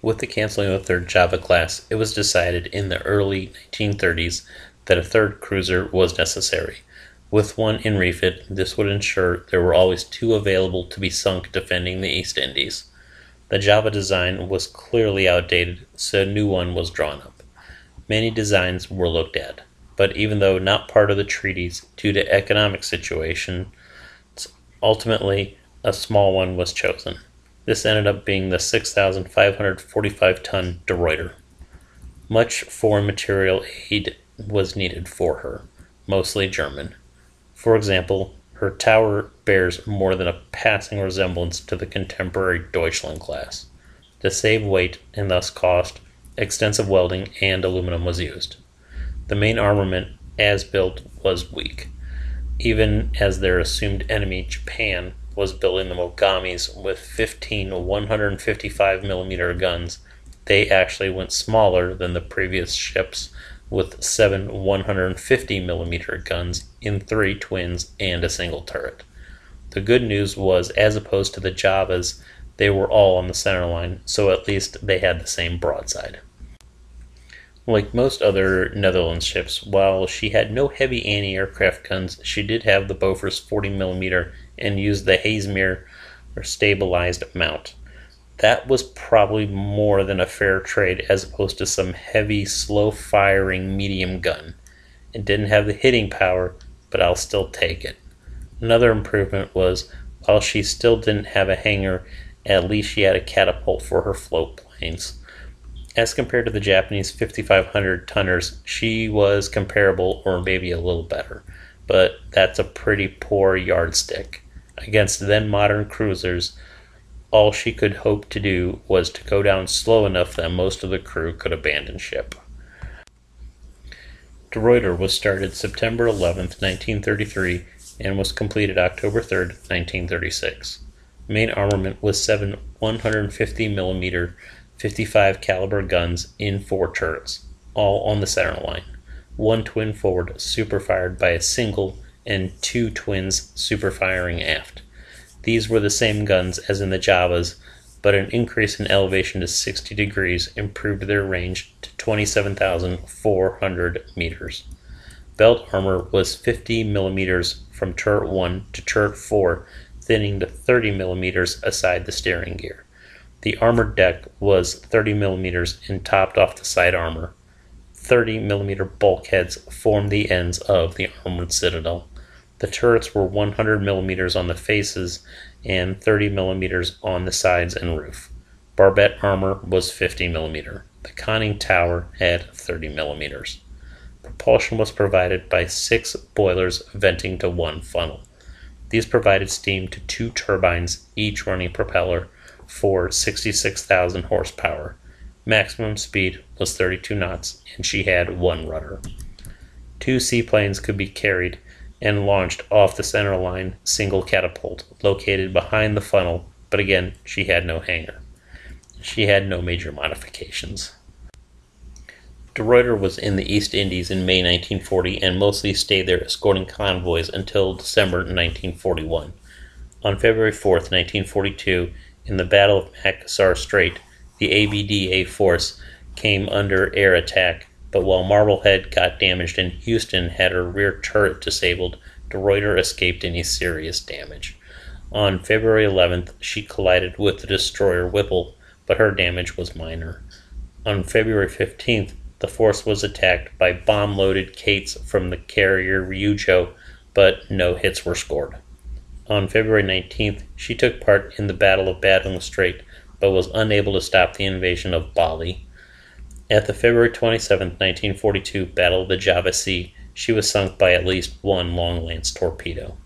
With the canceling of the third Java class, it was decided in the early 1930s that a third cruiser was necessary. With one in refit, this would ensure there were always two available to be sunk defending the East Indies. The Java design was clearly outdated, so a new one was drawn up. Many designs were looked at, but even though not part of the treaties due to economic situation, ultimately a small one was chosen. This ended up being the 6,545-ton De Ruyter. Much foreign material aid was needed for her, mostly German. For example, her tower bears more than a passing resemblance to the contemporary Deutschland class. To save weight and thus cost, extensive welding and aluminum was used. The main armament, as built, was weak, even as their assumed enemy, Japan, was building the Mogamis with 15 155mm guns. They actually went smaller than the previous ships with 7 150mm guns in 3 twins and a single turret. The good news was, as opposed to the Javas, they were all on the center line, so at least they had the same broadside. Like most other Netherlands ships, while she had no heavy anti-aircraft guns, she did have the Bofors 40mm and used the Haysmere or stabilized mount. That was probably more than a fair trade as opposed to some heavy, slow-firing medium gun. It didn't have the hitting power, but I'll still take it. Another improvement was, while she still didn't have a hangar, at least she had a catapult for her float planes. As compared to the Japanese 5,500 tonners, she was comparable or maybe a little better, but that's a pretty poor yardstick. Against then modern cruisers, all she could hope to do was to go down slow enough that most of the crew could abandon ship. De Ruyter was started September 11, 1933, and was completed October 3, 1936. Main armament was 7 150mm 55 caliber guns in 4 turrets, all on the center line. 1 twin forward superfired by a single and 2 twins superfiring aft. These were the same guns as in the Javas, but an increase in elevation to 60 degrees improved their range to 27,400 meters. Belt armor was 50 millimeters from turret 1 to turret 4, thinning to 30 millimeters aside the steering gear. The armored deck was 30 millimeters and topped off the side armor. 30 millimeter bulkheads formed the ends of the armored citadel. The turrets were 100 millimeters on the faces and 30 millimeters on the sides and roof. Barbette armor was 50 millimeter. The conning tower had 30 millimeters. Propulsion was provided by 6 boilers venting to 1 funnel. These provided steam to 2 turbines, each running propeller, for 66,000 horsepower. Maximum speed was 32 knots, and she had 1 rudder. 2 seaplanes could be carried and launched off the center line single catapult located behind the funnel, but again, she had no hangar. She had no major modifications. De Ruyter was in the East Indies in May 1940 and mostly stayed there escorting convoys until December 1941. On February 4th, 1942, in the Battle of Makassar Strait, the ABDA force came under air attack, but while Marblehead got damaged and Houston had her rear turret disabled, De Ruyter escaped any serious damage. On February 11th, she collided with the destroyer Whipple, but her damage was minor. On February 15th, the force was attacked by bomb-loaded Kates from the carrier Ryujo, but no hits were scored. On February 19th, she took part in the Battle of Badung Strait, but was unable to stop the invasion of Bali. At the February 27, 1942 Battle of the Java Sea, she was sunk by at least 1 long-lance torpedo.